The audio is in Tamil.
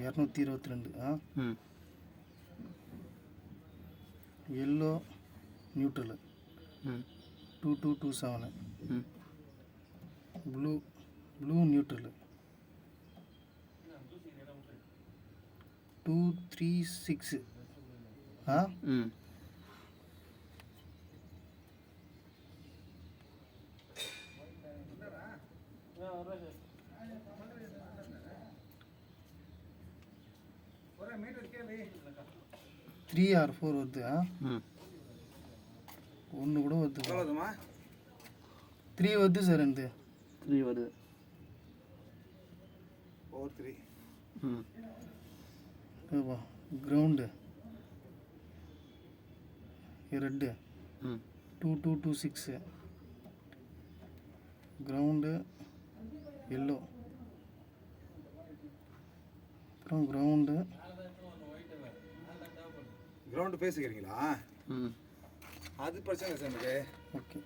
222. ம் எல்லோ நியூட்ரல் ம் 2227. ம் ப்ளூ நியூட்ரல் 236. ம் 3 or 4 வருது. ம் ஒன்று கூட வருது. எவ்வளோதுமா 3 வருது சார் எனக்கு. 3 வருது. 43. ம் கிரவுண்டு ரெட்டு ம் 2226. கிரவுண்டு எல்லோ, அப்புறம் கிரவுண்டு கிரவுண்டு பேசிக்கிறீங்களா? ம் அது பிரச்சனை சார் எனக்கு. ஓகே.